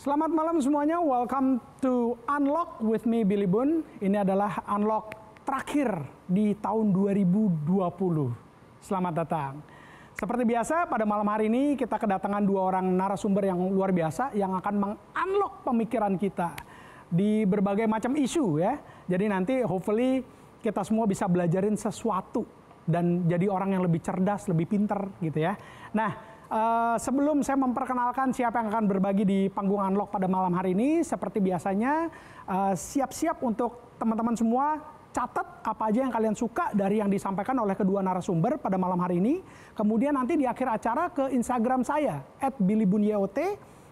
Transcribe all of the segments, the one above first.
Selamat malam semuanya, welcome to Unlock with me Billy Boon. Ini adalah Unlock terakhir di tahun 2020. Selamat datang. Seperti biasa pada malam hari ini kita kedatangan dua orang narasumber yang luar biasa yang akan meng-unlock pemikiran kita di berbagai macam isu ya. Jadi nanti hopefully kita semua bisa belajarin sesuatu dan jadi orang yang lebih cerdas, lebih pinter gitu ya. Nah, sebelum saya memperkenalkan siapa yang akan berbagi di panggung Unlock pada malam hari ini, seperti biasanya siap-siap untuk teman-teman semua catat apa aja yang kalian suka dari yang disampaikan oleh kedua narasumber pada malam hari ini. Kemudian nanti di akhir acara ke Instagram saya @billybunyot,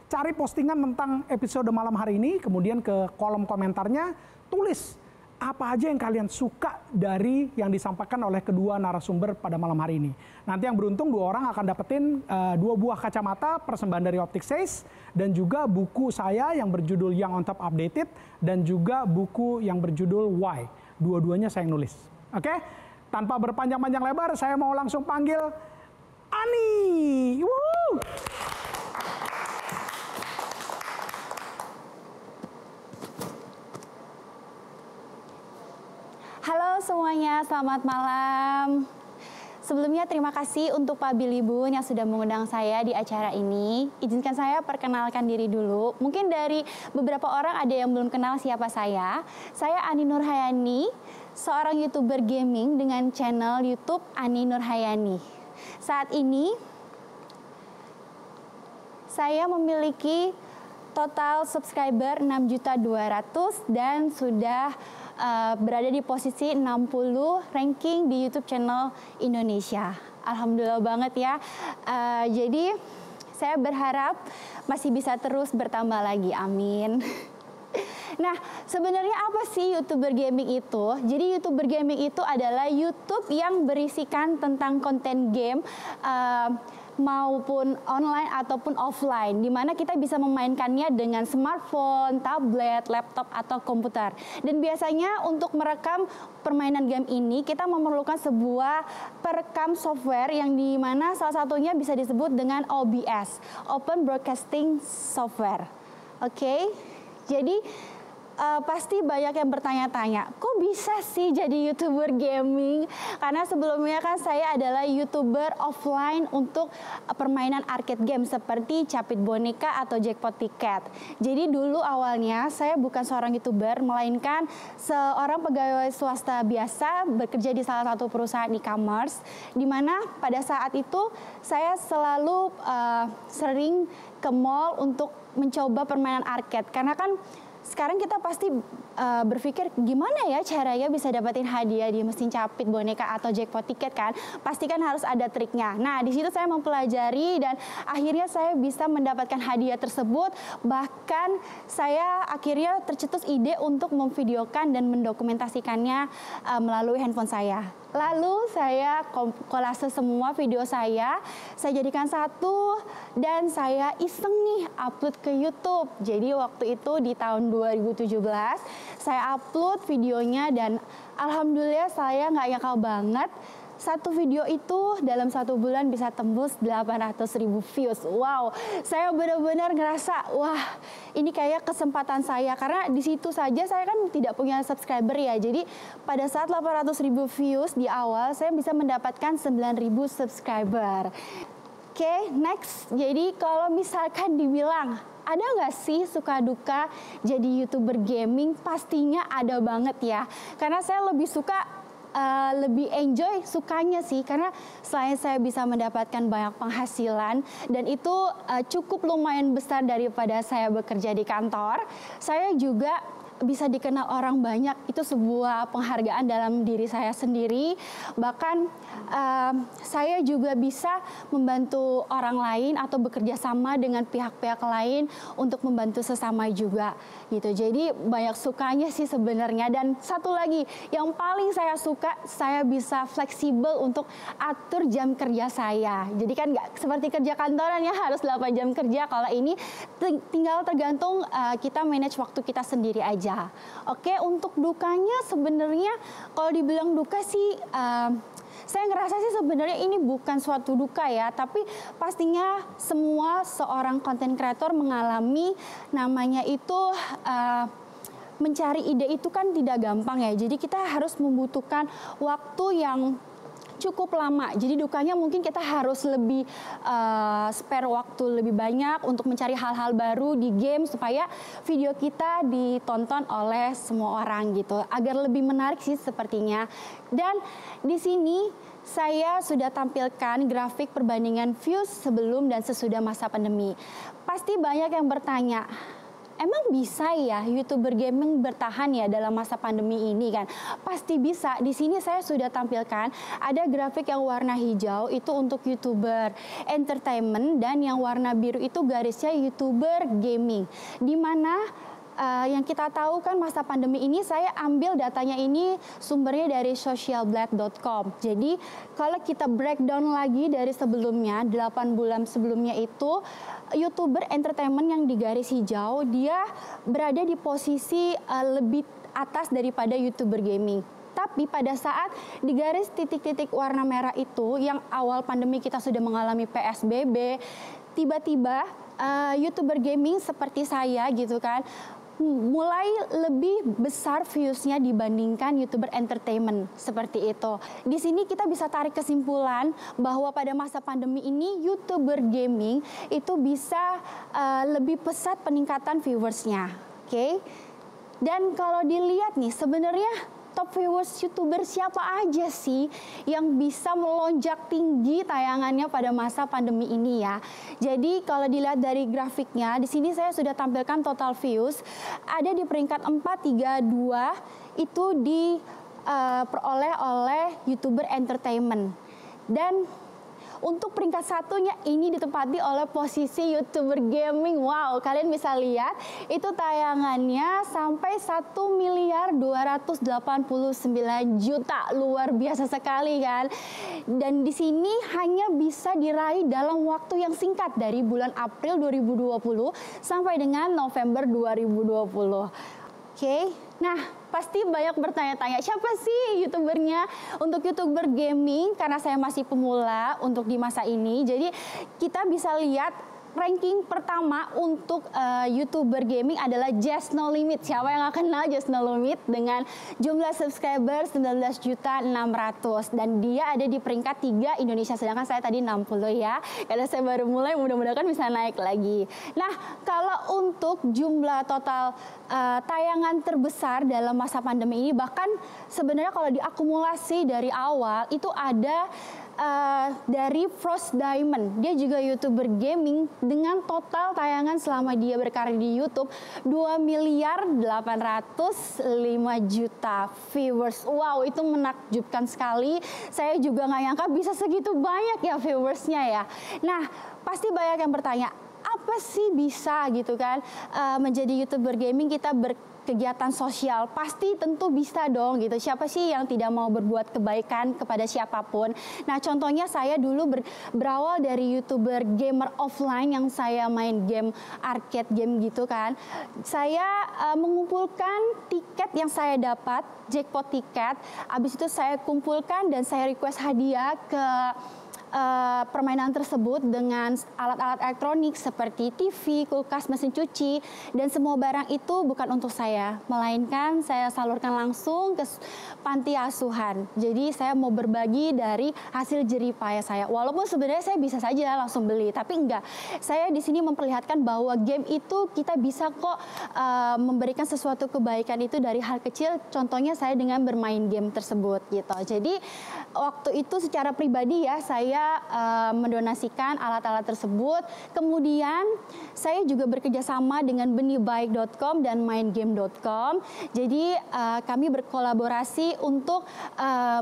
cari postingan tentang episode malam hari ini, kemudian ke kolom komentarnya tulis apa aja yang kalian suka dari yang disampaikan oleh kedua narasumber pada malam hari ini. Nanti yang beruntung dua orang akan dapetin 2 buah kacamata persembahan dari Optic Says dan juga buku saya yang berjudul Young on Top Updated dan juga buku yang berjudul Why. Dua-duanya saya yang nulis. Oke? Tanpa berpanjang-panjang lebar, saya mau langsung panggil Ani. Woo! Halo semuanya, selamat malam. Sebelumnya terima kasih untuk Pak Billy Boon yang sudah mengundang saya di acara ini. Izinkan saya perkenalkan diri dulu. Mungkin dari beberapa orang ada yang belum kenal siapa saya. Saya Ani Nurhayani, seorang YouTuber gaming dengan channel YouTube Ani Nurhayani. Saat ini saya memiliki total subscriber 6.200.000 dan sudah berada di posisi 60 ranking di YouTube channel Indonesia. Alhamdulillah banget ya. Jadi saya berharap masih bisa terus bertambah lagi, amin. Nah, sebenarnya apa sih YouTuber gaming itu? Jadi YouTuber gaming itu adalah YouTube yang berisikan tentang konten game maupun online ataupun offline, di mana kita bisa memainkannya dengan smartphone, tablet, laptop, atau komputer. Dan biasanya untuk merekam permainan game ini, kita memerlukan sebuah perekam software yang di mana salah satunya bisa disebut dengan OBS, Open Broadcasting Software. Oke, jadi pasti banyak yang bertanya-tanya, kok bisa sih jadi YouTuber gaming? Karena sebelumnya kan saya adalah YouTuber offline untuk permainan arcade game seperti Capit Boneka atau Jackpot Ticket. Jadi dulu awalnya saya bukan seorang YouTuber, melainkan seorang pegawai swasta biasa bekerja di salah satu perusahaan e-commerce, di mana pada saat itu saya selalu sering ke mall untuk mencoba permainan arcade. Karena kan sekarang kita pasti berpikir gimana ya caranya bisa dapetin hadiah di mesin capit boneka atau jackpot tiket kan? Pasti kan harus ada triknya. Nah, di situ saya mempelajari dan akhirnya saya bisa mendapatkan hadiah tersebut. Bahkan saya akhirnya tercetus ide untuk memvideokan dan mendokumentasikannya melalui handphone saya. Lalu saya kolase semua video saya jadikan satu dan saya iseng nih upload ke YouTube. Jadi waktu itu di tahun 2017 saya upload videonya dan alhamdulillah saya nggak nyangka banget satu video itu dalam 1 bulan bisa tembus 800.000 views. Wow, saya benar-benar ngerasa wah ini kayak kesempatan saya karena di situ saja saya kan tidak punya subscriber ya. Jadi pada saat 800.000 views di awal saya bisa mendapatkan 9.000 subscriber. Oke, next. Jadi kalau misalkan dibilang ada nggak sih suka duka jadi YouTuber gaming? Pastinya ada banget ya. Karena saya lebih suka lebih enjoy sukanya sih, karena selain saya bisa mendapatkan banyak penghasilan dan itu cukup lumayan besar daripada saya bekerja di kantor, saya juga bisa dikenal orang banyak. Itu sebuah penghargaan dalam diri saya sendiri. Bahkan saya juga bisa membantu orang lain atau bekerja sama dengan pihak-pihak lain untuk membantu sesama juga gitu. Jadi banyak sukanya sih sebenarnya. Dan satu lagi yang paling saya suka, saya bisa fleksibel untuk atur jam kerja saya. Jadi kan nggak seperti kerja kantoran ya harus 8 jam kerja. Kalau ini tinggal tergantung kita manage waktu kita sendiri aja. Oke, untuk dukanya sebenarnya kalau dibilang duka sih saya ngerasa sih sebenarnya ini bukan suatu duka ya, tapi pastinya semua seorang content creator mengalami namanya itu mencari ide itu kan tidak gampang ya. Jadi kita harus membutuhkan waktu yang cukup lama. Jadi dukanya mungkin kita harus lebih spare waktu lebih banyak untuk mencari hal-hal baru di game supaya video kita ditonton oleh semua orang gitu. Agar lebih menarik sih sepertinya. Dan di sini saya sudah tampilkan grafik perbandingan views sebelum dan sesudah masa pandemi. Pasti banyak yang bertanya, emang bisa ya YouTuber gaming bertahan ya dalam masa pandemi ini kan? Pasti bisa. Di sini saya sudah tampilkan ada grafik yang warna hijau itu untuk YouTuber entertainment dan yang warna biru itu garisnya YouTuber gaming. Di mana yang kita tahu kan masa pandemi ini saya ambil datanya ini sumbernya dari socialblade.com. Jadi kalau kita breakdown lagi dari sebelumnya 8 bulan sebelumnya itu YouTuber entertainment yang di garis hijau dia berada di posisi lebih atas daripada YouTuber gaming. Tapi pada saat di garis titik-titik warna merah itu yang awal pandemi kita sudah mengalami PSBB, tiba-tiba YouTuber gaming seperti saya gitu kan mulai lebih besar viewsnya dibandingkan YouTuber entertainment seperti itu. Di sini kita bisa tarik kesimpulan bahwa pada masa pandemi ini YouTuber gaming itu bisa lebih pesat peningkatan viewersnya, oke? Dan kalau dilihat nih sebenarnya top viewers YouTuber siapa aja sih yang bisa melonjak tinggi tayangannya pada masa pandemi ini ya. Jadi kalau dilihat dari grafiknya, di sini saya sudah tampilkan total views. Ada di peringkat 4, 3, 2 itu diperoleh oleh YouTuber entertainment. Dan untuk peringkat satunya ini ditempati oleh posisi YouTuber gaming. Wow, kalian bisa lihat itu tayangannya sampai 1.289.000.000. Luar biasa sekali kan. Dan di sini hanya bisa diraih dalam waktu yang singkat dari bulan April 2020 sampai dengan November 2020. Oke, nah pasti banyak bertanya-tanya siapa sih YouTubernya untuk YouTuber gaming karena saya masih pemula untuk di masa ini. Jadi kita bisa lihat ranking pertama untuk YouTuber gaming adalah Just No Limit. Siapa yang gak kenal Just No Limit dengan jumlah subscriber 19.600.000 dan dia ada di peringkat 3 Indonesia, sedangkan saya tadi 60 ya. Karena saya baru mulai, mudah-mudahan bisa naik lagi. Nah, kalau untuk jumlah total tayangan terbesar dalam masa pandemi ini, bahkan sebenarnya kalau diakumulasi dari awal itu ada dari Frost Diamond. Dia juga YouTuber gaming dengan total tayangan selama dia berkarir di YouTube 2.805.000.000 viewers. Wow, itu menakjubkan sekali. Saya juga nggak nyangka bisa segitu banyak ya viewersnya ya. Nah, pasti banyak yang bertanya, apa sih bisa gitu kan menjadi YouTuber gaming kita kegiatan sosial? Pasti tentu bisa dong gitu. Siapa sih yang tidak mau berbuat kebaikan kepada siapapun? Nah, contohnya saya dulu berawal dari YouTuber gamer offline yang saya main game arcade game gitu kan. Saya mengumpulkan tiket yang saya dapat, jackpot tiket. Habis itu saya kumpulkan dan saya request hadiah ke permainan tersebut dengan alat-alat elektronik seperti TV, kulkas, mesin cuci, dan semua barang itu bukan untuk saya, melainkan saya salurkan langsung ke panti asuhan. Jadi saya mau berbagi dari hasil jerih payah saya. Walaupun sebenarnya saya bisa saja langsung beli, tapi enggak. Saya di sini memperlihatkan bahwa game itu kita bisa kok memberikan sesuatu kebaikan itu dari hal kecil. Contohnya saya dengan bermain game tersebut gitu. Jadi waktu itu secara pribadi ya saya mendonasikan alat-alat tersebut. Kemudian saya juga bekerjasama dengan benihbaik.com dan maingame.com. Jadi kami berkolaborasi untuk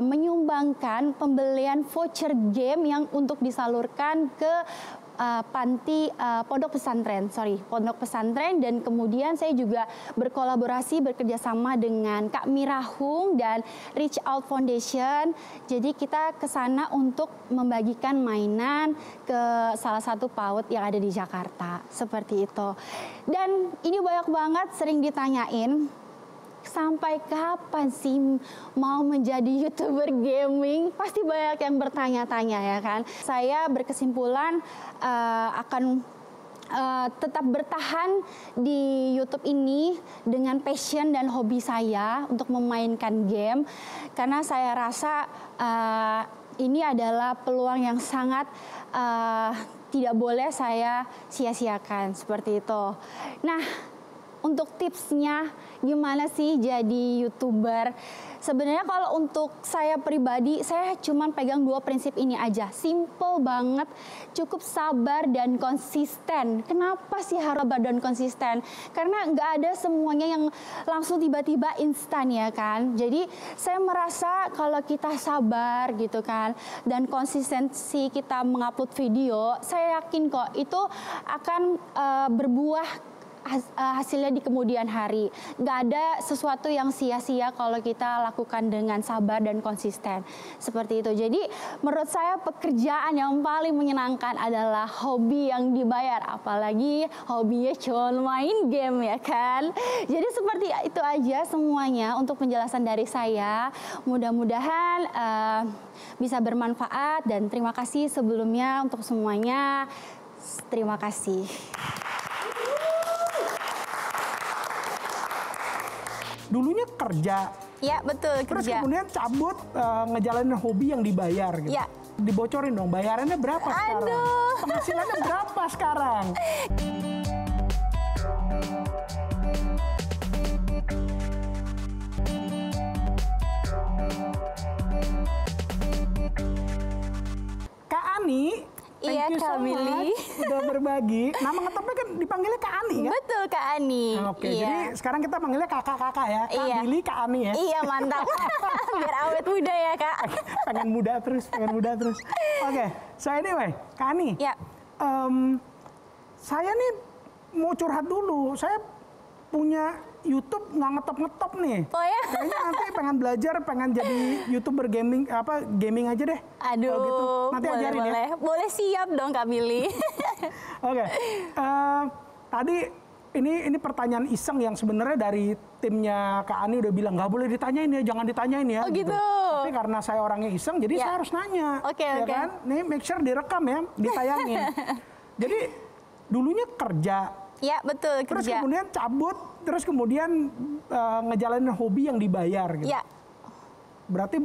menyumbangkan pembelian voucher game yang untuk disalurkan ke pondok pesantren, dan kemudian saya juga berkolaborasi bekerjasama dengan Kak Mirahung dan Reach Out Foundation. Jadi kita ke sana untuk membagikan mainan ke salah satu PAUD yang ada di Jakarta, seperti itu. Dan ini banyak banget sering ditanyain, sampai kapan sih mau menjadi YouTuber gaming? Pasti banyak yang bertanya-tanya ya kan. Saya berkesimpulan akan tetap bertahan di YouTube ini dengan passion dan hobi saya untuk memainkan game, karena saya rasa ini adalah peluang yang sangat tidak boleh saya sia-siakan seperti itu. Nah, untuk tipsnya gimana sih jadi YouTuber? Sebenarnya kalau untuk saya pribadi, saya cuma pegang 2 prinsip ini aja. Simple banget, cukup sabar dan konsisten. Kenapa sih harus sabar dan konsisten? Karena nggak ada semuanya yang langsung tiba-tiba instan ya kan. Jadi saya merasa kalau kita sabar gitu kan, dan konsistensi kita mengupload video, saya yakin kok itu akan berbuah hasilnya di kemudian hari. Nggak ada sesuatu yang sia-sia kalau kita lakukan dengan sabar dan konsisten. Seperti itu. Jadi menurut saya pekerjaan yang paling menyenangkan adalah hobi yang dibayar. Apalagi hobinya cuma main game ya kan. Jadi seperti itu aja semuanya untuk penjelasan dari saya. Mudah-mudahan bisa bermanfaat, dan terima kasih sebelumnya untuk semuanya. Terima kasih. Dulunya kerja. Ya betul, Terus kerja. kemudian cabut ngejalanin hobi yang dibayar gitu. Ya. Dibocorin dong, bayarannya berapa sekarang? Aduh. Penghasilannya berapa sekarang? Kak Ani, Iya, thank you Kak so Billy. much udah berbagi. Nama ngetopnya kan dipanggilnya Kak Ani kan? Betul, Kak Ani. Oke, Iya. jadi sekarang kita panggilnya kakak-kakak ya. Kak Iya. Billy, Kak Ani ya. Iya, mantap. Biar awet muda ya, Kak. pengen muda terus. Oke, saya ini Kak Ani. Ya. Saya nih mau curhat dulu. Saya punya YouTube nggak ngetop nih. Oh ya? Kayaknya nanti pengen belajar, pengen jadi YouTuber gaming aja deh. Aduh, Kalau gitu. Nanti boleh, ajarin boleh. ya. Boleh, siap dong, Kak Billy. Oke. Tadi ini pertanyaan iseng yang sebenarnya dari timnya Kak Ani udah bilang nggak boleh ditanyain ya, jangan ditanyain ya. Oh gitu. Tapi karena saya orangnya iseng, jadi Ya. saya harus nanya. Oke, ya oke. kan? Nih make sure direkam ya, ditayangin. Jadi dulunya kerja, Ya, betul, terus kerja. kemudian cabut, terus kemudian ngejalanin hobi yang dibayar gitu. Ya. Berarti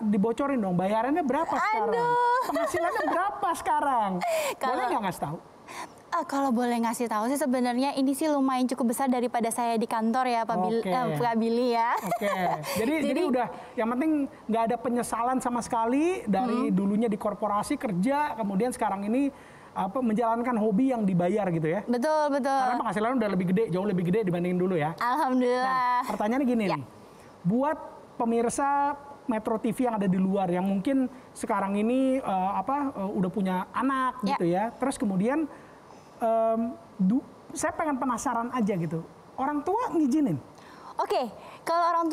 dibocorin dong, bayarannya berapa sekarang? Aduh. Penghasilannya berapa sekarang? Boleh nggak ngasih tahu? Kalau boleh ngasih tahu sih, sebenarnya ini sih lumayan cukup besar daripada saya di kantor ya, Pak Oke. Kak Billy ya. Oke, jadi udah yang penting nggak ada penyesalan sama sekali dari dulunya di korporasi kerja, kemudian sekarang ini menjalankan hobi yang dibayar gitu ya. Betul, betul. Karena penghasilan udah lebih gede, jauh lebih gede dibandingin dulu ya. Alhamdulillah. Nah, pertanyaannya gini Ya. nih, buat pemirsa Metro TV yang ada di luar yang mungkin sekarang ini udah punya anak Ya. gitu ya, terus kemudian saya pengen penasaran aja gitu, orang tua ngizinin? Oke, kalau orang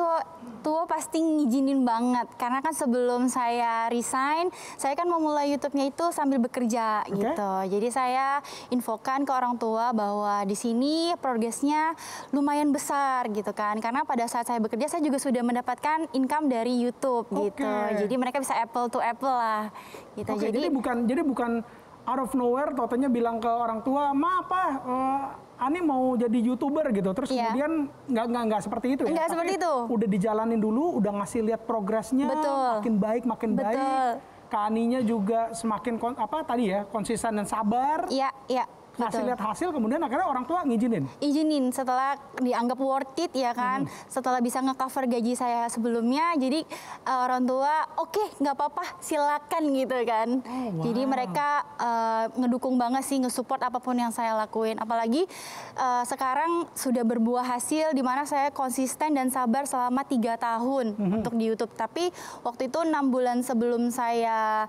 tua pasti ngizinin banget, karena kan sebelum saya resign, saya kan memulai YouTube-nya itu sambil bekerja gitu. Jadi saya infokan ke orang tua bahwa di sini progresnya lumayan besar gitu kan, karena pada saat saya bekerja saya juga sudah mendapatkan income dari YouTube gitu. Jadi mereka bisa apple to apple lah gitu. Oke, jadi bukan out of nowhere, totonya bilang ke orang tua, "Ma, apa Ani mau jadi YouTuber gitu." Terus Iya. kemudian nggak seperti itu ya. Nggak Tapi seperti itu. Udah dijalanin dulu, udah ngasih lihat progresnya, Betul. makin baik. Betul. Kak Aninya juga semakin konsisten dan sabar. Iya, iya. Ngasih Betul. lihat hasil, kemudian akhirnya orang tua ngizinin. Izinin setelah dianggap worth it ya kan, setelah bisa nge-cover gaji saya sebelumnya, jadi orang tua oke, nggak apa-apa, silakan gitu kan. wow. Jadi mereka ngedukung banget sih, nge-support apapun yang saya lakuin. Apalagi sekarang sudah berbuah hasil di mana saya konsisten dan sabar selama 3 tahun untuk di YouTube. Tapi waktu itu 6 bulan sebelum saya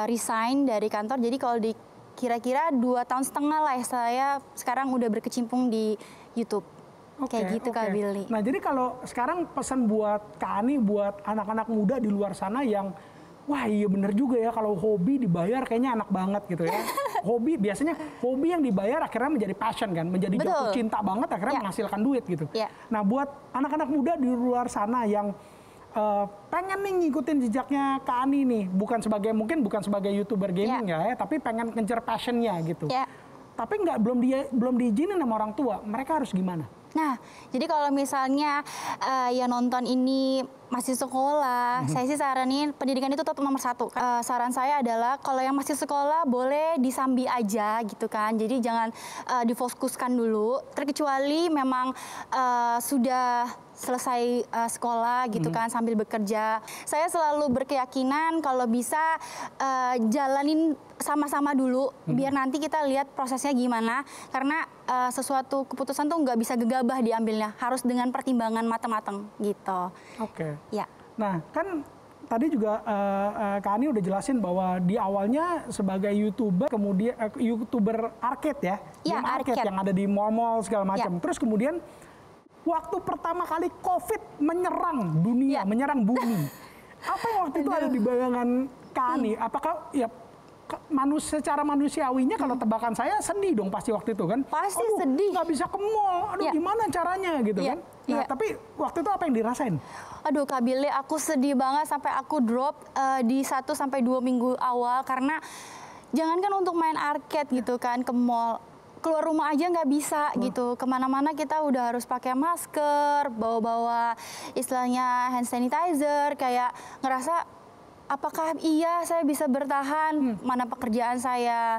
resign dari kantor, jadi kalau di kira-kira 2,5 tahun lah ya, saya sekarang udah berkecimpung di YouTube. Kayak gitu Kak Billy. Nah, jadi kalau sekarang pesan buat Kak Ani, buat anak-anak muda di luar sana yang wah iya bener juga ya kalau hobi dibayar kayaknya enak banget gitu ya. Biasanya hobi yang dibayar akhirnya menjadi passion kan, menjadi jatuh cinta banget akhirnya menghasilkan duit gitu. Nah buat anak-anak muda di luar sana yang pengen nih ngikutin jejaknya Kak Ani nih, mungkin bukan sebagai YouTuber gaming ya, tapi pengen ngejar passionnya gitu. Tapi belum diizinin sama orang tua, mereka harus gimana? Nah, jadi kalau misalnya yang nonton ini masih sekolah, saya sih saranin pendidikan itu tetap nomor 1. Saran saya adalah kalau yang masih sekolah boleh disambi aja gitu kan. Jadi jangan difokuskan dulu, terkecuali memang sudah selesai sekolah gitu kan sambil bekerja. Saya selalu berkeyakinan kalau bisa jalanin sama-sama dulu biar nanti kita lihat prosesnya gimana, karena sesuatu keputusan tuh nggak bisa gegabah diambilnya, harus dengan pertimbangan matang-matang gitu. Oke. Ya. Nah kan tadi juga Kak Ani udah jelasin bahwa di awalnya sebagai YouTuber, kemudian YouTuber arcade ya, game arcade yang ada di mall-mall segala macam. Terus kemudian waktu pertama kali COVID menyerang dunia, menyerang bumi, apa yang waktu itu ada di bayangan Kak Ani? Apakah ya secara manusiawinya kalau tebakan saya sedih dong pasti waktu itu kan? Pasti sedih. Nggak bisa ke mall, aduh gimana caranya gitu kan? Nah tapi waktu itu apa yang dirasain? Aduh Kak Billy, aku sedih banget sampai aku drop di 1 sampai 2 minggu awal, karena jangankan untuk main arcade gitu kan ke mall, keluar rumah aja nggak bisa gitu. Kemana-mana kita udah harus pakai masker, bawa-bawa istilahnya hand sanitizer, kayak ngerasa apakah iya saya bisa bertahan, mana pekerjaan saya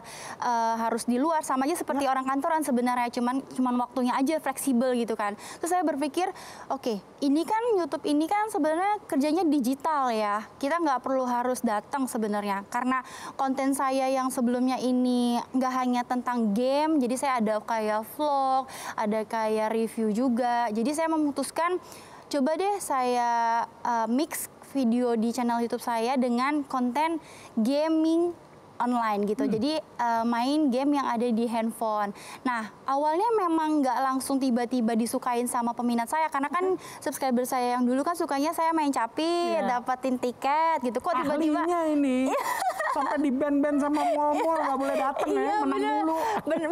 harus di luar, sama aja seperti orang kantoran sebenarnya, cuman waktunya aja fleksibel gitu kan. Terus saya berpikir, oke, ini kan YouTube ini kan sebenarnya kerjanya digital ya, kita nggak perlu harus datang sebenarnya, karena konten saya yang sebelumnya ini nggak hanya tentang game, jadi saya ada kayak vlog, ada kayak review juga, jadi saya memutuskan coba deh saya mix video di channel YouTube saya dengan konten gaming online gitu. Jadi main game yang ada di handphone. Nah, awalnya memang nggak langsung tiba-tiba disukain sama peminat saya, karena kan subscriber saya yang dulu kan sukanya saya main capit, dapetin tiket gitu. Kok tiba-tiba ini sampai di ban-ban sama mall-mall nggak boleh datang ya, menang dulu. Bener,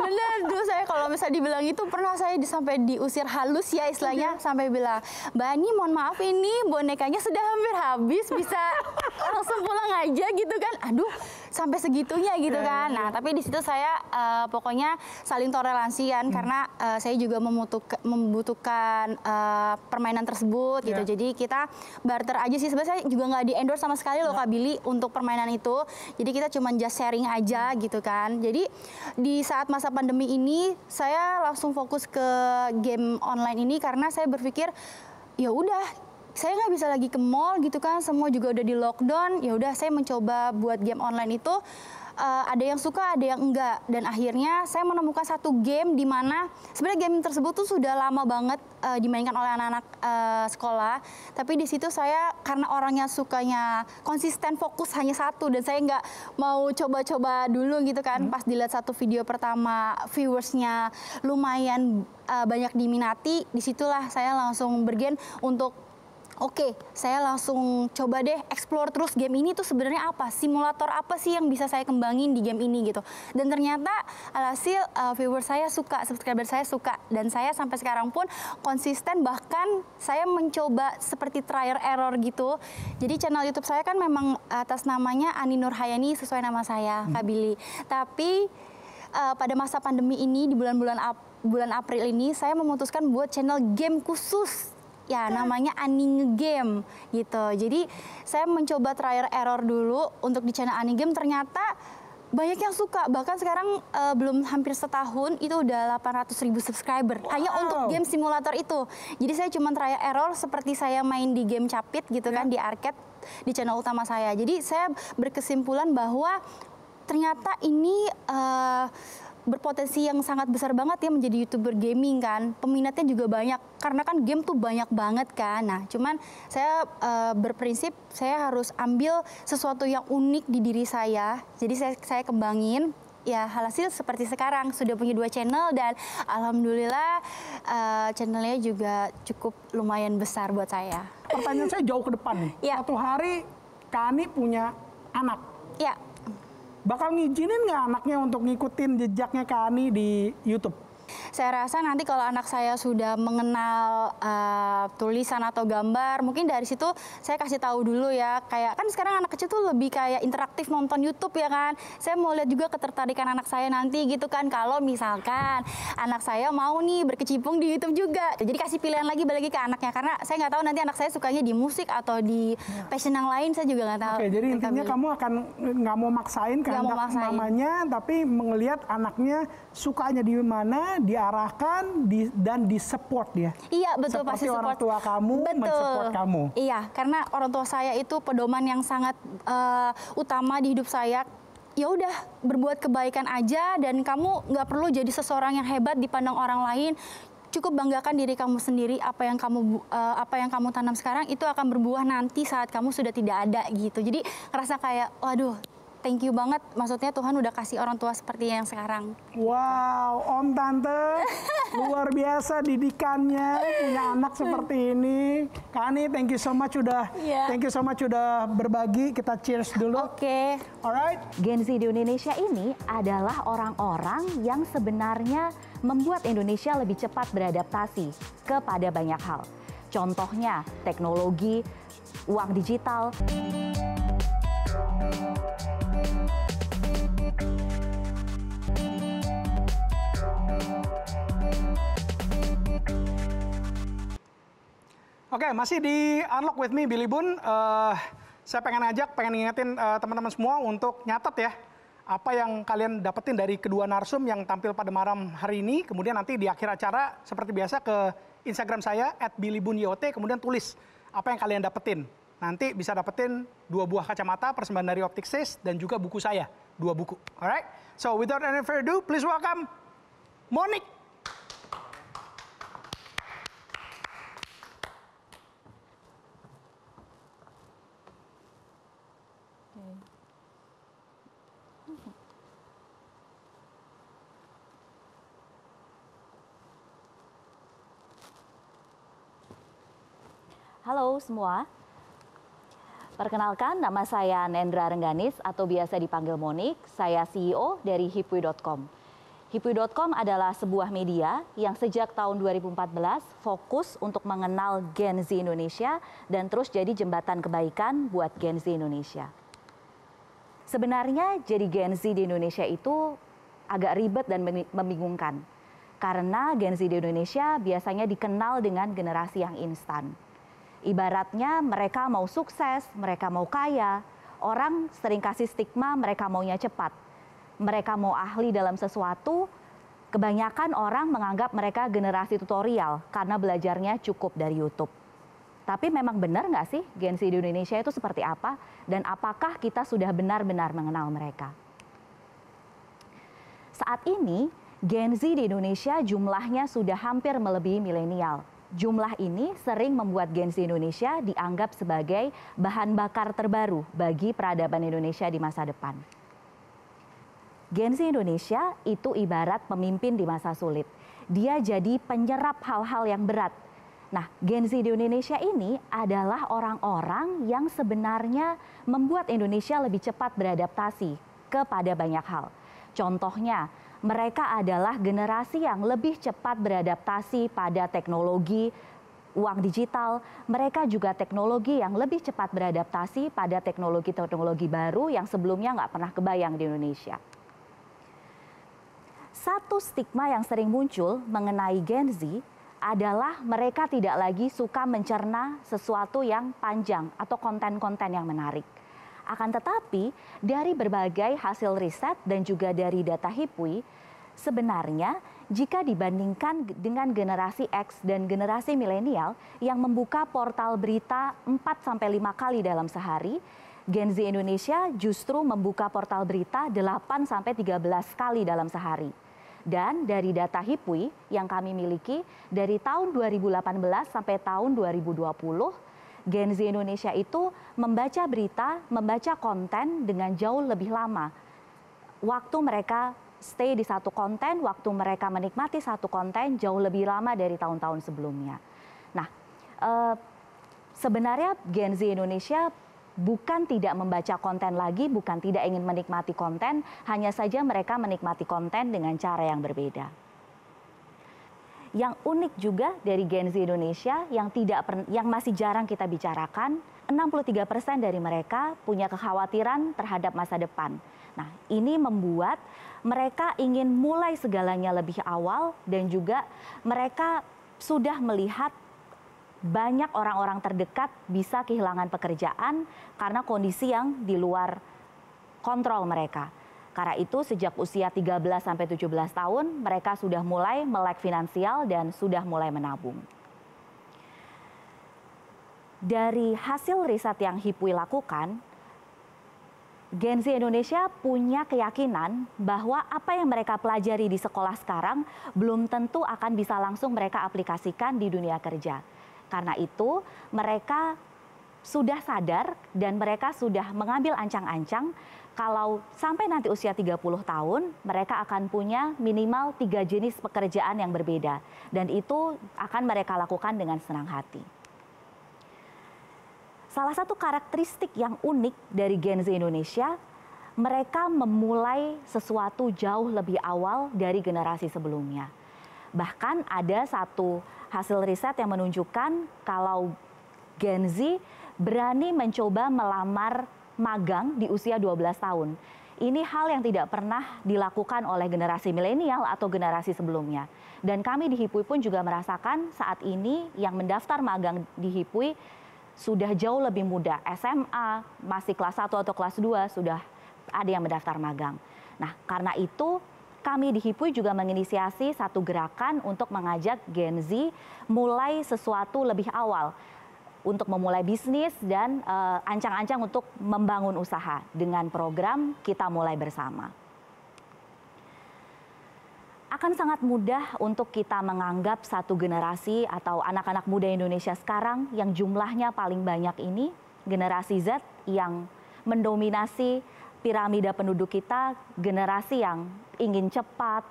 dulu saya kalau misalnya dibilang itu pernah saya sampai diusir halus ya istilahnya, sampai bilang, Mbak Ani mohon maaf ini bonekanya sudah hampir habis, bisa langsung pulang aja gitu kan. Aduh, sampai segitunya gitu kan. Nah, tapi di situ saya pokoknya saling toleransi kan, karena saya juga membutuhkan permainan tersebut gitu. Jadi kita barter aja sih, sebenarnya saya juga nggak di endorse sama sekali loh Kak Billy untuk permainan itu. Jadi kita cuma just sharing aja gitu kan. Jadi di saat masa pandemi ini saya langsung fokus ke game online ini, karena saya berpikir ya udah, saya nggak bisa lagi ke mall gitu kan, semua juga udah di lockdown. Ya udah, saya mencoba buat game online itu, ada yang suka, ada yang enggak, dan akhirnya saya menemukan satu game di mana sebenarnya game tersebut tuh sudah lama banget dimainkan oleh anak-anak sekolah, tapi di situ saya karena orangnya sukanya konsisten fokus hanya satu, dan saya nggak mau coba-coba dulu gitu kan. Pas dilihat satu video pertama viewersnya lumayan banyak diminati, disitulah saya langsung bergen untuk oke, saya langsung coba deh explore terus game ini tuh sebenarnya apa, simulator apa sih yang bisa saya kembangin di game ini gitu. Dan ternyata alhasil viewer saya suka, subscriber saya suka, dan saya sampai sekarang pun konsisten, bahkan saya mencoba seperti trial error gitu. Jadi channel YouTube saya kan memang atas namanya Ani Nurhayani sesuai nama saya, Kak Billy. Tapi pada masa pandemi ini di bulan April ini saya memutuskan buat channel game khusus. Ya, namanya Ani Ngegame gitu. Jadi saya mencoba trial error dulu untuk di channel Ani Game, ternyata banyak yang suka. Bahkan sekarang belum hampir setahun itu udah 800.000 subscriber hanya untuk game simulator itu. Jadi saya cuma trial error seperti saya main di game capit gitu kan, di arcade di channel utama saya. Jadi saya berkesimpulan bahwa ternyata ini berpotensi yang sangat besar banget ya menjadi YouTuber gaming kan. Peminatnya juga banyak, karena kan game tuh banyak banget kan. Nah, cuman saya berprinsip saya harus ambil sesuatu yang unik di diri saya. Jadi saya kembangin. Ya, hasil seperti sekarang sudah punya 2 channel, dan alhamdulillah channelnya juga cukup lumayan besar buat saya. Pertanyaan saya jauh ke depan nih. Satu hari Kak Ani punya anak. Ya. Bakal ngizinin nggak anaknya untuk ngikutin jejaknya Kak Ani di YouTube? Saya rasa nanti kalau anak saya sudah mengenal tulisan atau gambar, mungkin dari situ saya kasih tahu dulu ya. Kayak kan sekarang anak kecil tuh lebih kayak interaktif nonton YouTube ya kan. Saya mau lihat juga ketertarikan anak saya nanti gitu kan. Kalau misalkan anak saya mau nih berkecimpung di YouTube juga. Jadi kasih pilihan lagi balik lagi ke anaknya. Karena saya nggak tahu nanti anak saya sukanya di musik atau di passion yang lain, saya juga nggak tahu. Oke, jadi intinya kamu akan nggak mau maksain kehendak mamanya, tapi melihat anaknya sukanya di mana, diarahkan dan disupport ya. Iya betul, seperti pasti orang support. tua kamu mensupport kamu. Iya, karena orang tua saya itu pedoman yang sangat utama di hidup saya. Ya udah, berbuat kebaikan aja dan kamu nggak perlu jadi seseorang yang hebat dipandang orang lain. Cukup banggakan diri kamu sendiri, apa yang kamu tanam sekarang itu akan berbuah nanti saat kamu sudah tidak ada gitu. Jadi ngerasa kayak waduh, thank you banget, maksudnya Tuhan udah kasih orang tua seperti yang sekarang. Wow, Om Tante, luar biasa didikannya, punya anak seperti ini. Kak Ani, thank you so much udah berbagi. Kita cheers dulu. Oke. Alright. Gen Z di Indonesia ini adalah orang-orang yang sebenarnya membuat Indonesia lebih cepat beradaptasi kepada banyak hal. Contohnya teknologi, uang digital. Oke, masih di Unlock with me, Billy Boon. Saya pengen ngingetin teman-teman semua untuk nyatet ya apa yang kalian dapetin dari kedua narsum yang tampil pada malam hari ini. Kemudian nanti di akhir acara seperti biasa ke Instagram saya @billybunyot, kemudian tulis apa yang kalian dapetin. Nanti bisa dapetin 2 buah kacamata persembahan dari Optixis dan juga buku saya, 2 buku. Alright? So without any further ado, please welcome Monique. Halo semua, perkenalkan nama saya Nendra Rengganis atau biasa dipanggil Monique. Saya CEO dari Hipwi.com. Hipwi.com adalah sebuah media yang sejak tahun 2014 fokus untuk mengenal Gen Z Indonesia dan terus jadi jembatan kebaikan buat Gen Z Indonesia. Sebenarnya jadi Gen Z di Indonesia itu agak ribet dan membingungkan. Karena Gen Z di Indonesia biasanya dikenal dengan generasi yang instan. Ibaratnya mereka mau sukses, mereka mau kaya, orang sering kasih stigma mereka maunya cepat. Mereka mau ahli dalam sesuatu, kebanyakan orang menganggap mereka generasi tutorial karena belajarnya cukup dari YouTube. Tapi memang benar nggak sih Gen Z di Indonesia itu seperti apa? Dan apakah kita sudah benar-benar mengenal mereka? Saat ini, Gen Z di Indonesia jumlahnya sudah hampir melebihi milenial. Jumlah ini sering membuat Gen Z Indonesia dianggap sebagai bahan bakar terbaru bagi peradaban Indonesia di masa depan. Gen Z Indonesia itu ibarat pemimpin di masa sulit. Dia jadi penyerap hal-hal yang berat. Nah, Gen Z di Indonesia ini adalah orang-orang yang sebenarnya membuat Indonesia lebih cepat beradaptasi kepada banyak hal. Contohnya, mereka adalah generasi yang lebih cepat beradaptasi pada teknologi, uang digital. Mereka juga teknologi yang lebih cepat beradaptasi pada teknologi-teknologi baru yang sebelumnya nggak pernah kebayang di Indonesia. Satu stigma yang sering muncul mengenai Gen Z adalah mereka tidak lagi suka mencerna sesuatu yang panjang atau konten-konten yang menarik. Akan tetapi, dari berbagai hasil riset dan juga dari data Hipwi, sebenarnya jika dibandingkan dengan generasi X dan generasi milenial yang membuka portal berita 4-5 kali dalam sehari, Gen Z Indonesia justru membuka portal berita 8-13 kali dalam sehari. Dan dari data Hipwi yang kami miliki, dari tahun 2018 sampai tahun 2020, Gen Z Indonesia itu membaca berita, membaca konten dengan jauh lebih lama. Waktu mereka stay di satu konten, waktu mereka menikmati satu konten jauh lebih lama dari tahun-tahun sebelumnya. Nah, sebenarnya Gen Z Indonesia bukan tidak membaca konten lagi, bukan tidak ingin menikmati konten, hanya saja mereka menikmati konten dengan cara yang berbeda. Yang unik juga dari Gen Z Indonesia yang masih jarang kita bicarakan, 63% dari mereka punya kekhawatiran terhadap masa depan. Nah, ini membuat mereka ingin mulai segalanya lebih awal dan juga mereka sudah melihat banyak orang-orang terdekat bisa kehilangan pekerjaan karena kondisi yang di luar kontrol mereka. Karena itu sejak usia 13 sampai 17 tahun mereka sudah mulai melek finansial dan sudah mulai menabung. Dari hasil riset yang HIPWI lakukan, Gen Z Indonesia punya keyakinan bahwa apa yang mereka pelajari di sekolah sekarang belum tentu akan bisa langsung mereka aplikasikan di dunia kerja. Karena itu mereka sudah sadar dan mereka sudah mengambil ancang-ancang kalau sampai nanti usia 30 tahun mereka akan punya minimal 3 jenis pekerjaan yang berbeda. Dan itu akan mereka lakukan dengan senang hati. Salah satu karakteristik yang unik dari Gen Z Indonesia, mereka memulai sesuatu jauh lebih awal dari generasi sebelumnya. Bahkan ada satu hasil riset yang menunjukkan kalau Gen Z berani mencoba melamar magang di usia 12 tahun. Ini hal yang tidak pernah dilakukan oleh generasi milenial atau generasi sebelumnya. Dan kami di HIPWI pun juga merasakan saat ini yang mendaftar magang di HIPWI sudah jauh lebih muda. SMA, masih kelas 1 atau kelas 2 sudah ada yang mendaftar magang. Nah, karena itu kami di HIPWI juga menginisiasi satu gerakan untuk mengajak Gen Z mulai sesuatu lebih awal untuk memulai bisnis dan ancang-ancang untuk membangun usaha dengan program Kita Mulai Bersama. Akan sangat mudah untuk kita menganggap satu generasi atau anak-anak muda Indonesia sekarang yang jumlahnya paling banyak ini, generasi Z yang mendominasi piramida penduduk kita, generasi yang ingin cepat,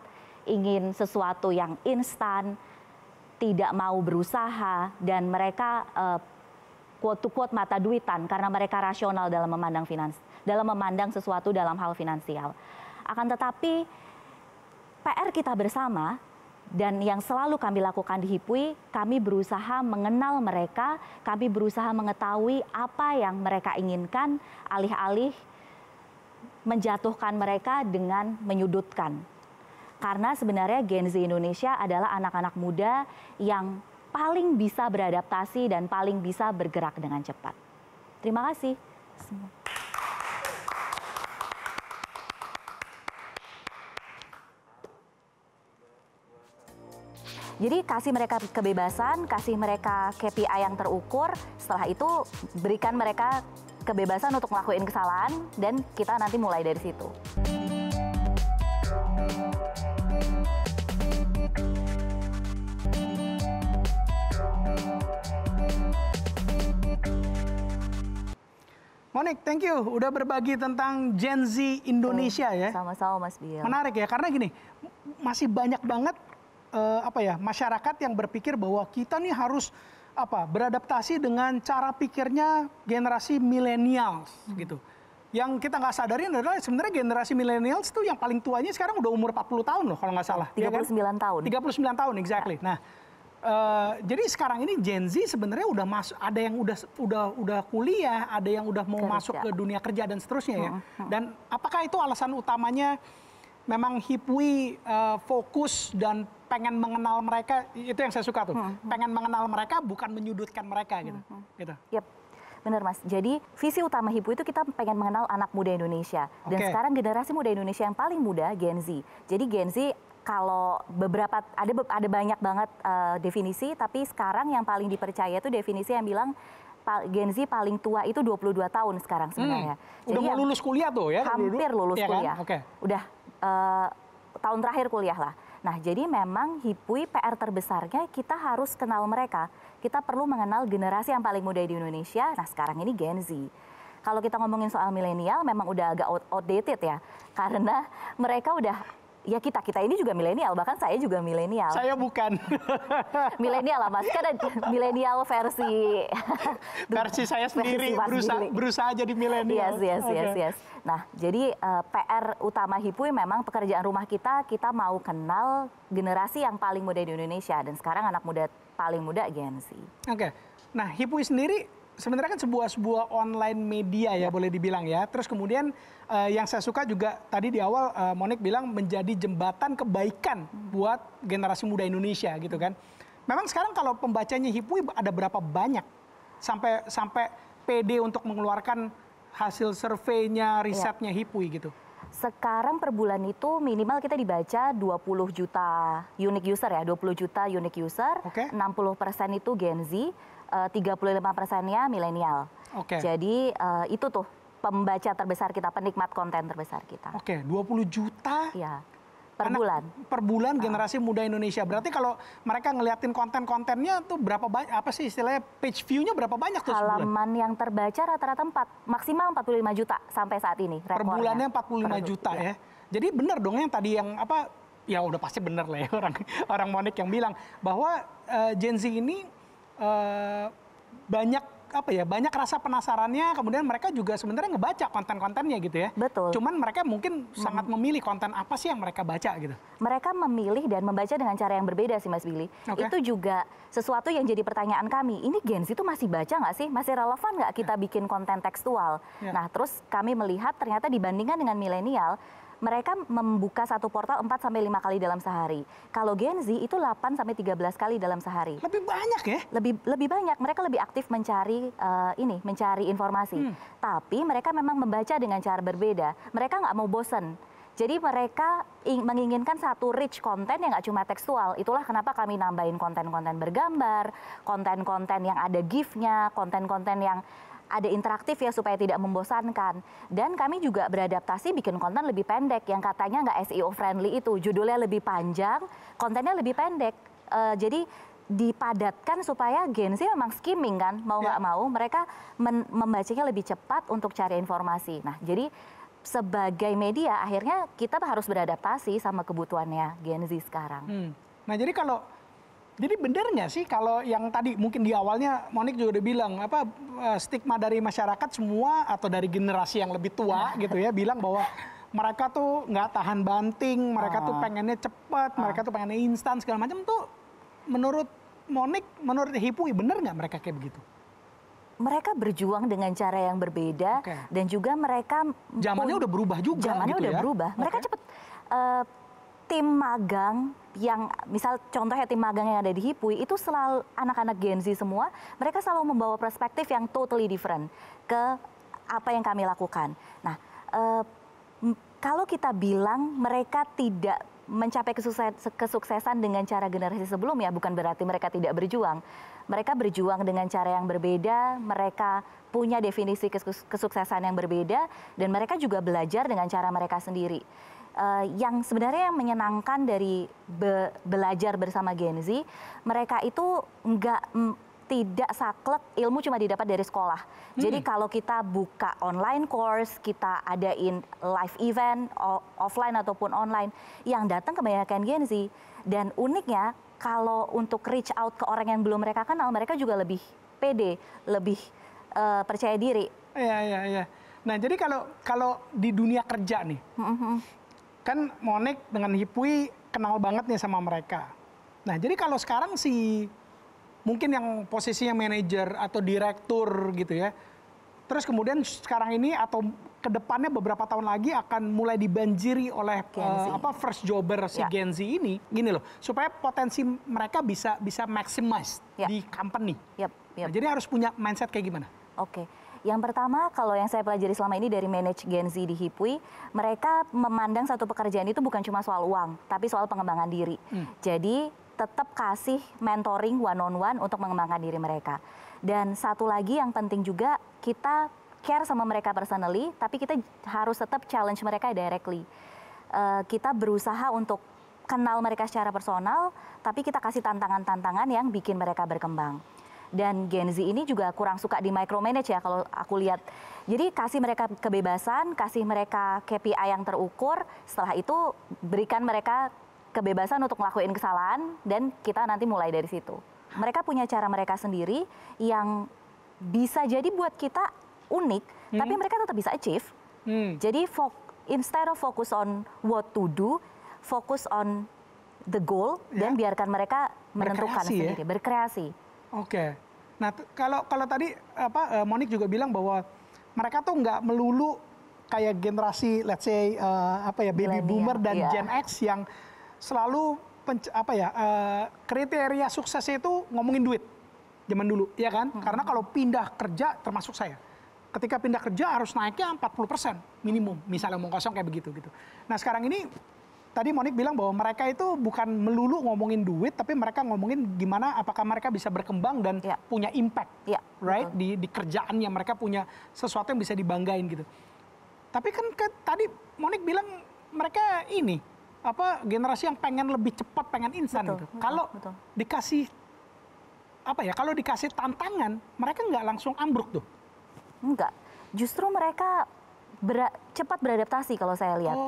ingin sesuatu yang instan, tidak mau berusaha, dan mereka quote to quote mata duitan karena mereka rasional dalam memandang sesuatu dalam hal finansial. Akan tetapi PR kita bersama dan yang selalu kami lakukan di HIPWI, kami berusaha mengenal mereka, kami berusaha mengetahui apa yang mereka inginkan, alih-alih menjatuhkan mereka dengan menyudutkan. Karena sebenarnya Gen Z Indonesia adalah anak-anak muda yang paling bisa beradaptasi dan paling bisa bergerak dengan cepat. Terima kasih. Jadi kasih mereka kebebasan, kasih mereka KPI yang terukur, setelah itu berikan mereka kebebasan untuk ngelakuin kesalahan dan kita nanti mulai dari situ. Monik, thank you udah berbagi tentang Gen Z Indonesia ya. Sama-sama Mas Bill. Menarik ya, karena gini, masih banyak banget masyarakat yang berpikir bahwa kita nih harus beradaptasi dengan cara pikirnya generasi milenials gitu. Yang kita nggak sadarin adalah sebenarnya generasi milenials itu yang paling tuanya sekarang udah umur 40 tahun loh kalau nggak salah. 39 ya kan? tahun. 39 tahun, exactly. Nah, jadi sekarang ini Gen Z sebenarnya udah masuk, ada yang udah kuliah, ada yang udah mau masuk ke dunia kerja dan seterusnya ya. Dan apakah itu alasan utamanya memang HIPWI fokus dan pengen mengenal mereka, itu yang saya suka tuh. Pengen mengenal mereka bukan menyudutkan mereka gitu. Yep. Benar Mas, jadi visi utama HIPWI itu kita pengen mengenal anak muda Indonesia. Dan sekarang generasi muda Indonesia yang paling muda Gen Z. Jadi Gen Z kalau ada banyak banget definisi, tapi sekarang yang paling dipercaya itu definisi yang bilang Gen Z paling tua itu 22 tahun sekarang sebenarnya. Jadi udah mau lulus kuliah tuh ya? Hampir lulus kuliah. Kan? Udah tahun terakhir kuliah lah. Nah, jadi memang HIPWI PR terbesarnya kita harus kenal mereka. Kita perlu mengenal generasi yang paling muda di Indonesia. Nah, sekarang ini Gen Z. Kalau kita ngomongin soal milenial memang udah agak outdated ya. Karena mereka udah ya kita ini juga milenial, bahkan saya juga milenial. Saya bukan. Milenial lah Mas, kan ada milenial versi saya sendiri berusaha jadi milenial. Yes. Nah, jadi PR utama HIPUI memang pekerjaan rumah kita mau kenal generasi yang paling muda di Indonesia, dan sekarang anak muda paling muda Gen Z. Oke. Nah, HIPUI sendiri sebenarnya kan sebuah online media ya, boleh dibilang ya. Terus kemudian yang saya suka juga tadi di awal Monique bilang menjadi jembatan kebaikan buat generasi muda Indonesia gitu kan. Memang sekarang kalau pembacanya HIPUI ada berapa banyak sampai PD untuk mengeluarkan hasil surveinya, risetnya HIPUI gitu? Sekarang per bulan itu minimal kita dibaca 20 juta unique user ya, 20 juta unique user, 60% itu Gen Z, 35%-nya milenial. Jadi itu tuh pembaca terbesar kita, penikmat konten terbesar kita. 20 juta? Iya, per bulan. Per bulan generasi muda Indonesia. Berarti kalau mereka ngeliatin konten-kontennya tuh berapa banyak, apa sih istilahnya, page view-nya berapa banyak tuh sebulan? Halaman yang terbaca rata-rata maksimal 45 juta sampai saat ini. Per bulannya 45 juta ya. Jadi benar dong yang tadi yang apa, ya udah pasti benar lah ya orang Monique yang bilang bahwa Gen Z ini banyak rasa penasarannya, kemudian mereka juga sebenarnya ngebaca konten-kontennya gitu ya. Betul. Cuman mereka mungkin sangat memilih konten apa sih yang mereka baca gitu. Mereka memilih dan membaca dengan cara yang berbeda sih Mas Billy. Itu juga sesuatu yang jadi pertanyaan kami. Ini Gen Z itu masih baca nggak sih? Masih relevan nggak kita bikin konten tekstual? Nah, terus kami melihat ternyata dibandingkan dengan milenial, mereka membuka satu portal 4-5 kali dalam sehari. Kalau Gen Z itu 8-13 kali dalam sehari. Lebih banyak ya? Lebih banyak. Mereka lebih aktif mencari mencari informasi. Tapi mereka memang membaca dengan cara berbeda. Mereka nggak mau bosen. Jadi mereka menginginkan satu rich konten yang nggak cuma tekstual. Itulah kenapa kami nambahin konten-konten bergambar, konten-konten yang ada GIF-nya, konten-konten yang ada interaktif ya supaya tidak membosankan. Dan kami juga beradaptasi bikin konten lebih pendek yang katanya nggak SEO friendly itu. Judulnya lebih panjang, kontennya lebih pendek. Jadi dipadatkan supaya Gen Z memang skimming kan, mau nggak mau mereka membacanya lebih cepat untuk cari informasi. Nah, jadi sebagai media akhirnya kita harus beradaptasi sama kebutuhannya Gen Z sekarang. Nah, jadi benar nggak sih kalau yang tadi mungkin di awalnya Monique juga udah bilang stigma dari masyarakat semua atau dari generasi yang lebih tua gitu ya bilang bahwa mereka tuh nggak tahan banting, mereka tuh pengennya cepat, mereka tuh pengennya instan segala macam tuh. Menurut Monique, menurut HIPUI benar nggak mereka kayak begitu? Mereka berjuang dengan cara yang berbeda dan juga mereka zamannya udah berubah juga. Zamannya gitu udah ya? berubah. Mereka cepet. Tim magang yang misal contohnya tim magang yang ada di HIPUI itu selalu anak-anak Gen Z semua, mereka selalu membawa perspektif yang totally different ke apa yang kami lakukan. Nah, kalau kita bilang mereka tidak mencapai kesuksesan dengan cara generasi sebelumnya, bukan berarti mereka tidak berjuang. Mereka berjuang dengan cara yang berbeda, mereka punya definisi kesuksesan yang berbeda, dan mereka juga belajar dengan cara mereka sendiri. Yang sebenarnya yang menyenangkan dari belajar bersama Gen Z, mereka itu tidak saklek ilmu cuma didapat dari sekolah. Jadi kalau kita buka online course, kita adain live event, offline ataupun online, yang datang kebanyakan Gen Z. Dan uniknya, kalau untuk reach out ke orang yang belum mereka kenal, mereka juga lebih pede, lebih percaya diri. Iya. Nah, jadi kalau di dunia kerja nih, kan Monique dengan HIPUI kenal banget nih sama mereka. Nah, jadi kalau sekarang mungkin yang posisinya manajer atau direktur gitu ya, terus kemudian sekarang ini atau kedepannya beberapa tahun lagi akan mulai dibanjiri oleh first jobber Gen Z ini, gini loh, supaya potensi mereka bisa maximize di company. Nah, jadi harus punya mindset kayak gimana? Yang pertama, kalau yang saya pelajari selama ini dari manage Gen Z di HIPUI, mereka memandang satu pekerjaan itu bukan cuma soal uang, tapi soal pengembangan diri. Jadi tetap kasih mentoring one-on-one untuk mengembangkan diri mereka. Dan satu lagi yang penting juga, kita care sama mereka personally, tapi kita harus tetap challenge mereka directly. Kita berusaha untuk kenal mereka secara personal, tapi kita kasih tantangan-tantangan yang bikin mereka berkembang. Dan Gen Z ini juga kurang suka di micromanage ya kalau aku lihat. Jadi kasih mereka kebebasan, kasih mereka KPI yang terukur, setelah itu berikan mereka kebebasan untuk ngelakuin kesalahan dan kita nanti mulai dari situ. Mereka punya cara mereka sendiri yang bisa jadi buat kita unik, tapi mereka tetap bisa achieve. Jadi instead of focus on what to do, focus on the goal dan biarkan mereka menentukan sendiri, berkreasi. Oke. Nah, kalau tadi Monique juga bilang bahwa mereka tuh nggak melulu kayak generasi, let's say baby boomer dan Gen X yang selalu kriteria suksesnya itu ngomongin duit zaman dulu, ya kan? Karena kalau pindah kerja, termasuk saya, ketika pindah kerja harus naiknya 40% minimum, misalnya omong kosong kayak begitu gitu. Nah sekarang ini tadi Monique bilang bahwa mereka itu bukan melulu ngomongin duit, tapi mereka ngomongin gimana apakah mereka bisa berkembang dan punya impact, right? Di kerjaannya mereka punya sesuatu yang bisa dibanggain gitu. Tapi kan tadi Monique bilang mereka ini generasi yang pengen lebih cepat, pengen instan gitu. Kalau dikasih kalau dikasih tantangan, mereka nggak langsung ambruk tuh. Enggak, justru mereka cepat beradaptasi kalau saya lihat.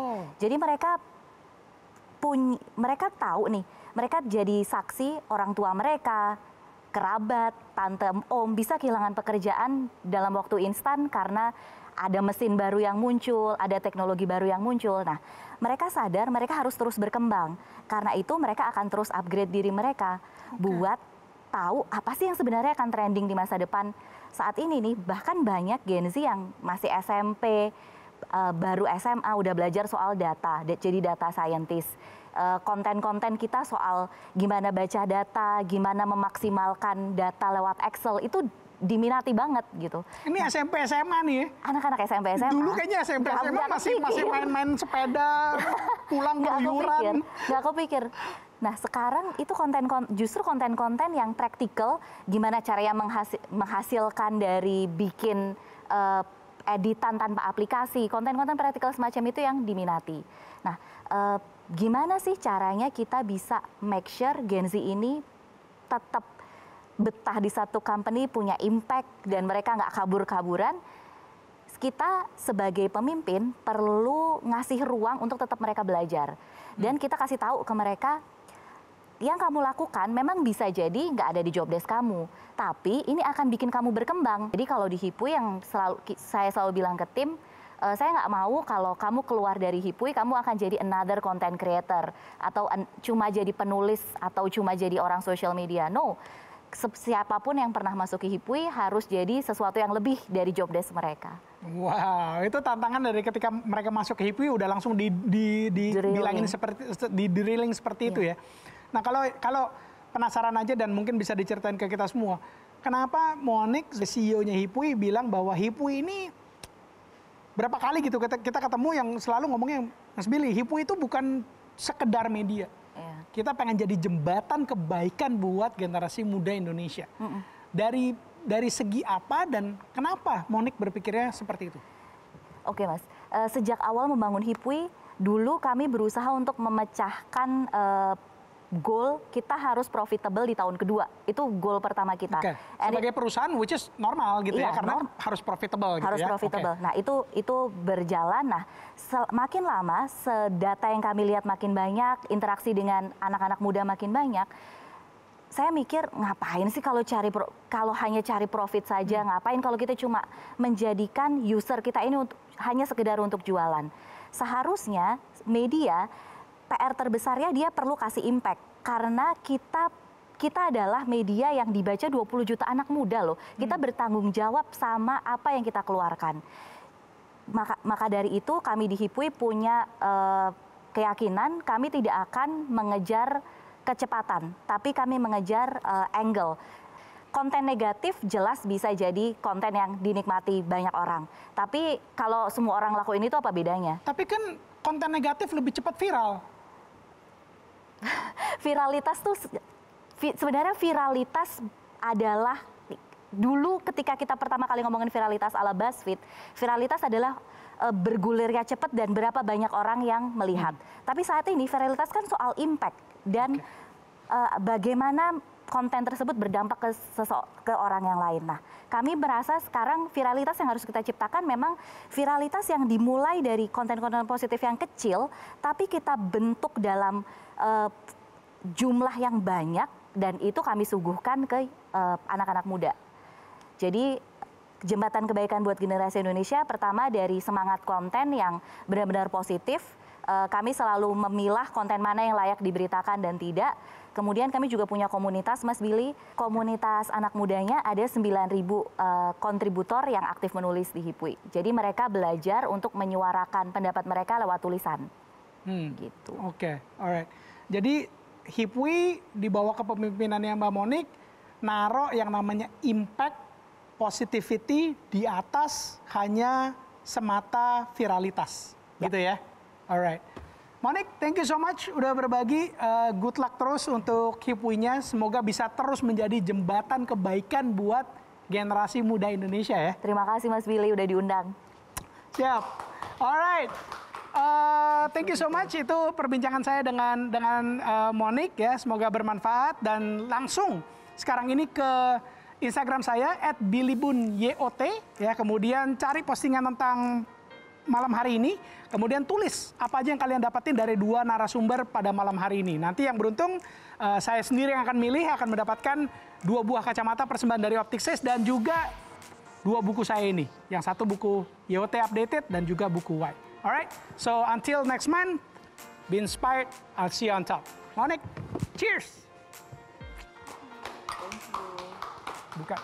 Jadi mereka tahu nih, mereka jadi saksi orang tua mereka, kerabat, tante, om bisa kehilangan pekerjaan dalam waktu instan karena ada mesin baru yang muncul, ada teknologi baru yang muncul. Nah, mereka sadar mereka harus terus berkembang. Karena itu mereka akan terus upgrade diri mereka buat tahu apa sih yang sebenarnya akan trending di masa depan. Saat ini nih, bahkan banyak Gen Z yang masih SMP, baru SMA udah belajar soal data, jadi data scientist. Konten-konten kita soal gimana baca data, gimana memaksimalkan data lewat Excel itu diminati banget gitu. Ini SMP SMA nih ya? Anak-anak SMP SMA. Dulu kayaknya SMP SMA masih main-main sepeda, pulang keluyuran. Gak kepikir. Nah sekarang itu justru konten-konten yang praktikal, gimana caranya menghasilkan dari bikin editan tanpa aplikasi, konten-konten praktikal semacam itu yang diminati. Nah, gimana sih caranya kita bisa make sure Gen Z ini tetap betah di satu company, punya impact, dan mereka nggak kabur-kaburan? Kita sebagai pemimpin perlu ngasih ruang untuk tetap mereka belajar. Dan kita kasih tahu ke mereka, yang kamu lakukan memang bisa jadi nggak ada di job desk kamu, tapi ini akan bikin kamu berkembang. Jadi kalau di Hipui yang saya selalu bilang ke tim, saya nggak mau kalau kamu keluar dari Hipui, kamu akan jadi another content creator, atau cuma jadi penulis, atau cuma jadi orang social media. No, siapapun yang pernah masuk ke Hipui harus jadi sesuatu yang lebih dari job desk mereka. Wow, itu tantangan dari ketika mereka masuk ke Hipui udah langsung dibilangin di drilling seperti itu ya. Nah kalau penasaran aja dan mungkin bisa diceritain ke kita semua, kenapa Monique, CEO-nya Hipui, bilang bahwa Hipui ini berapa kali gitu kita ketemu yang selalu ngomongnya, Mas Billy, Hipui itu bukan sekedar media. Kita pengen jadi jembatan kebaikan buat generasi muda Indonesia. Dari segi apa dan kenapa Monique berpikirnya seperti itu? Oke Mas, sejak awal membangun Hipui, dulu kami berusaha untuk memecahkan goal kita harus profitable di tahun kedua. Itu goal pertama kita. Sebagai perusahaan which is normal gitu ya, karena harus profitable gitu ya. Harus profitable. Nah, itu berjalan. Nah, makin lama data yang kami lihat makin banyak, interaksi dengan anak-anak muda makin banyak. Saya mikir, ngapain sih kalau hanya cari profit saja? Ngapain kalau kita cuma menjadikan user kita ini hanya sekedar untuk jualan? Seharusnya media, PR terbesarnya dia perlu kasih impact, karena kita adalah media yang dibaca 20 juta anak muda loh. Kita bertanggung jawab sama apa yang kita keluarkan. Maka dari itu kami di Hipui punya keyakinan kami tidak akan mengejar kecepatan, tapi kami mengejar angle. Konten negatif jelas bisa jadi konten yang dinikmati banyak orang. Tapi kalau semua orang lakuin itu apa bedanya? Tapi kan konten negatif lebih cepat viral. Viralitas tuh sebenarnya viralitas adalah dulu ketika kita pertama kali ngomongin viralitas ala BuzzFeed, viralitas adalah bergulirnya cepat dan berapa banyak orang yang melihat. Tapi saat ini viralitas kan soal impact dan bagaimana konten tersebut berdampak ke orang yang lain. Nah, kami merasa sekarang viralitas yang harus kita ciptakan memang viralitas yang dimulai dari konten-konten positif yang kecil, tapi kita bentuk dalam jumlah yang banyak, dan itu kami suguhkan ke anak-anak muda. Jadi jembatan kebaikan buat generasi Indonesia pertama dari semangat konten yang benar-benar positif. Kami selalu memilah konten mana yang layak diberitakan dan tidak. Kemudian kami juga punya komunitas, Mas Billy. Komunitas anak mudanya ada 9.000 kontributor yang aktif menulis di Hipwi. Jadi mereka belajar untuk menyuarakan pendapat mereka lewat tulisan. Gitu. Oke, alright. Jadi Hipwi di bawah kepemimpinannya Mbak Monik naruh yang namanya impact, positivity di atas hanya semata viralitas, gitu ya? Alright, Monik, thank you so much udah berbagi. Good luck terus untuk Hipwi-nya. Semoga bisa terus menjadi jembatan kebaikan buat generasi muda Indonesia ya. Terima kasih Mas Billy udah diundang. Siap. Alright. Thank you so much. Itu perbincangan saya dengan Monik ya. Semoga bermanfaat, dan langsung sekarang ini ke Instagram saya @billybunyot ya. Kemudian cari postingan tentang malam hari ini, kemudian tulis apa aja yang kalian dapatin dari 2 narasumber pada malam hari ini. Nanti yang beruntung saya sendiri yang akan milih, akan mendapatkan 2 buah kacamata persembahan dari Opticsys dan juga 2 buku saya ini. Yang satu buku YOT Updated dan juga buku Why. Alright, so until next month, be inspired. I'll see you on top. Monik, cheers. Buka.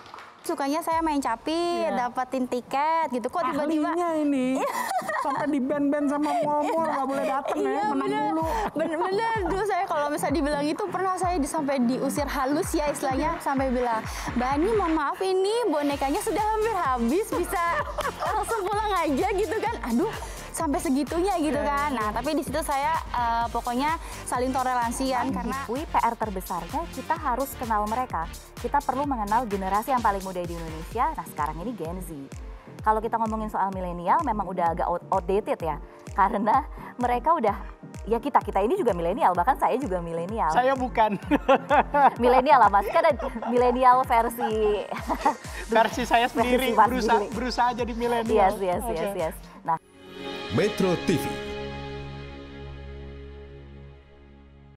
Sukanya saya main capi, dapatin tiket gitu. Kok tiba-tiba ahlinya ini sampai di band-band sama mall-mall nggak boleh datang ya, menang dulu. Bener, dulu saya kalau misalnya dibilang itu pernah saya sampai diusir halus ya istilahnya, sampai bilang, Mbak Ani mohon maaf ini bonekanya sudah hampir habis, bisa langsung pulang aja gitu kan. Aduh, sampai segitunya gitu kan. Nah, tapi di situ saya pokoknya saling toleransian karena PR terbesarnya kita harus kenal mereka. Kita perlu mengenal generasi yang paling muda di Indonesia. Nah, sekarang ini Gen Z. Kalau kita ngomongin soal milenial memang udah agak outdated ya. Karena mereka udah, ya kita ini juga milenial, bahkan saya juga milenial. Saya bukan. Milenial lah Mas, kan ada milenial versi versi saya sendiri, versi berusaha jadi milenial. Yes. Nah, Metro TV